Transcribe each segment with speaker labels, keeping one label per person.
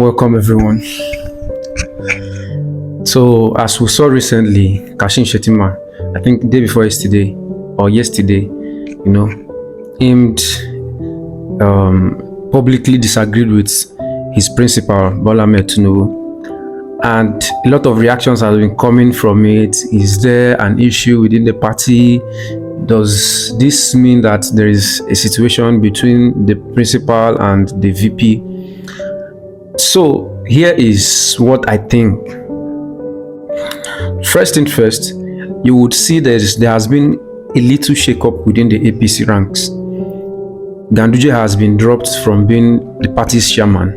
Speaker 1: Welcome everyone. So as we saw recently, Kashim Shettima, I think the day before yesterday or yesterday, aimed publicly disagreed with his principal, Bola Ahmed Tinubu. And a lot of reactions have been coming from it. Is there an issue within the party? Does this mean that there is a situation between the principal and the VP? So here is what I think. First thing first, you would see there has been a little shakeup within the APC ranks. Ganduje has been dropped from being the party's chairman,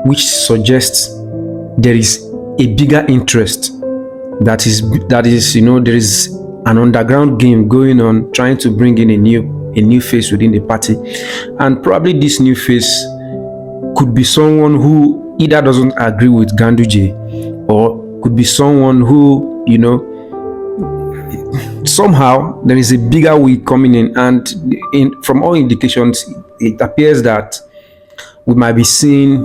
Speaker 1: which suggests there is a bigger interest. That is, there is an underground game going on, trying to bring in a new face within the party, and probably this new face could be someone who either doesn't agree with Ganduje, or could be someone who, somehow there is a bigger wig coming in, and from all indications, it appears that we might be seeing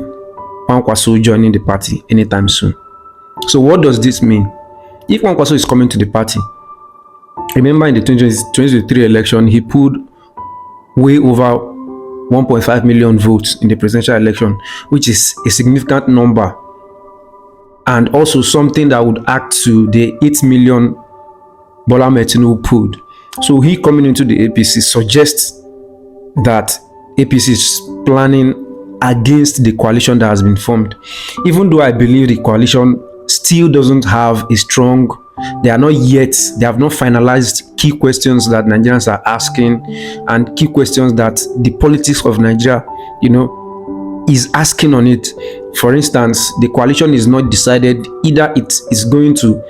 Speaker 1: Kwankwaso joining the party anytime soon. So what does this mean? If Kwankwaso is coming to the party, remember in the 2023 election, he pulled way over 1.5 million votes in the presidential election, which is a significant number, and also something that would add to the 8 million Bola Ahmed Tinubu pulled. So he coming into the APC suggests that APC is planning against the coalition that has been formed. Even though I believe the coalition still doesn't have a strong, they have not finalized key questions that Nigerians are asking, and key questions that the politics of Nigeria, is asking on it. For instance, the coalition is not decided either it is going to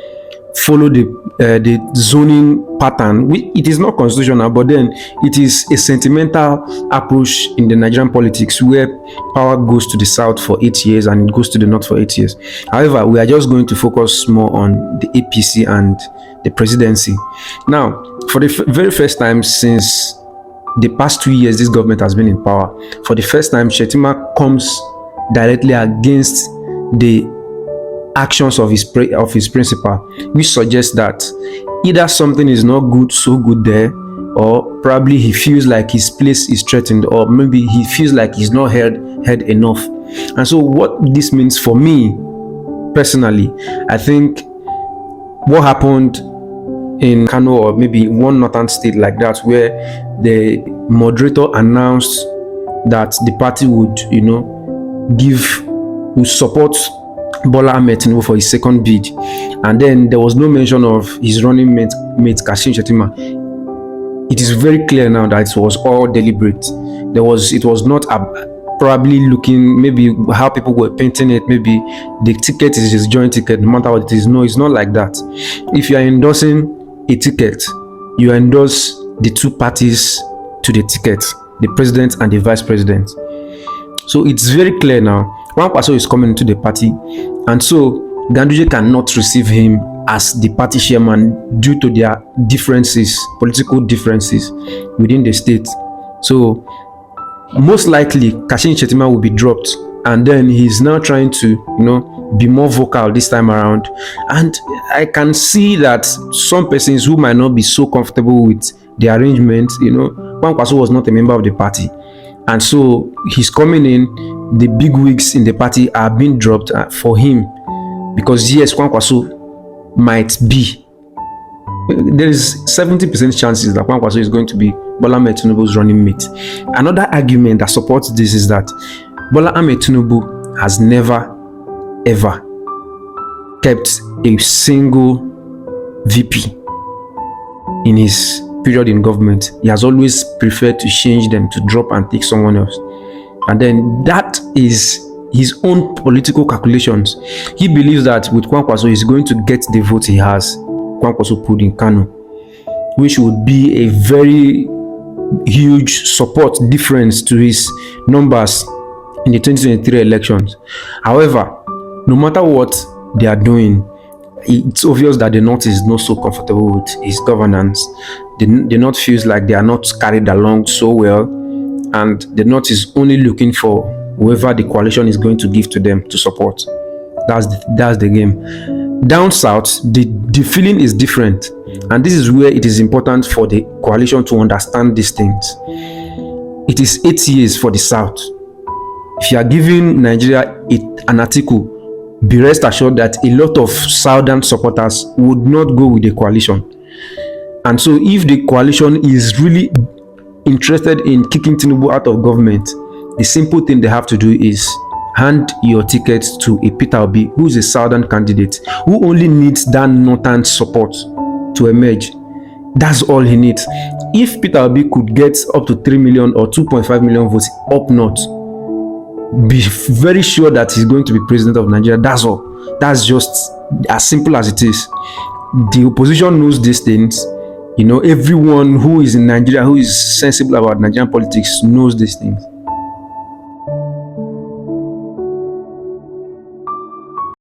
Speaker 1: follow the zoning pattern. It is not constitutional, but then it is a sentimental approach in the Nigerian politics where power goes to the south for 8 years and it goes to the north for 8 years. However, we are just going to focus more on the APC and the presidency. Now, for the very first time since the past 2 years this government has been in power, for the first time Shettima comes directly against the actions of his principal, which suggests that either something is not so good there, or probably he feels like his place is threatened, or maybe he feels like he's not heard enough. And so what this means for me personally, I think what happened in Kano, or maybe one northern state like that, where the moderator announced that the party would support Bola Ahmed Tinubu for his second bid, and then there was no mention of his running mate Kashim Shettima. It is very clear now that it was all deliberate. It was not probably looking, maybe how people were painting it, maybe the ticket is just joint ticket, no matter what it is. No, it's not like that. If you are endorsing a ticket, you endorse the two parties to the ticket, the president and the vice president. So it's very clear now. Kwankwaso is coming into the party, and so Ganduje cannot receive him as the party chairman due to their differences, political differences within the state. So most likely Kashim Shettima will be dropped, and then he's now trying to be more vocal this time around. And I can see that some persons who might not be so comfortable with the arrangement, Kwankwaso was not a member of the party, and so he's coming in. The big wigs in the party are being dropped for him, because yes, Kwankwaso might be. There is 70% chances that Kwankwaso is going to be Bola Ahmed Tinubu's running mate. Another argument that supports this is that Bola Ahmed Tinubu has never ever kept a single VP in his period in government. He has always preferred to change them, to drop and take someone else. And then that is his own political calculations. He believes that with Kwankwaso, he's going to get the vote he has. Kwankwaso put in Kano, which would be a very huge support difference to his numbers in the 2023 elections. However, no matter what they are doing, it's obvious that the North is not so comfortable with his governance. The North feels like they are not carried along so well, and the North is only looking for whoever the coalition is going to give to them to support. That's the game. Down south, the feeling is different, and this is where it is important for the coalition to understand these things. It is 8 years for the south. If you are giving Nigeria an article, be rest assured that a lot of southern supporters would not go with the coalition. And so if the coalition is really interested in kicking Tinubu out of government, the simple thing they have to do is hand your ticket to a Peter Obi, who is a southern candidate, who only needs that northern support to emerge. That's all he needs. If Peter Obi could get up to 3 million or 2.5 million votes up north, be very sure that he's going to be president of Nigeria. That's all. That's just as simple as it is. The opposition knows these things. You know, everyone who is in Nigeria, who is sensible about Nigerian politics, knows these things.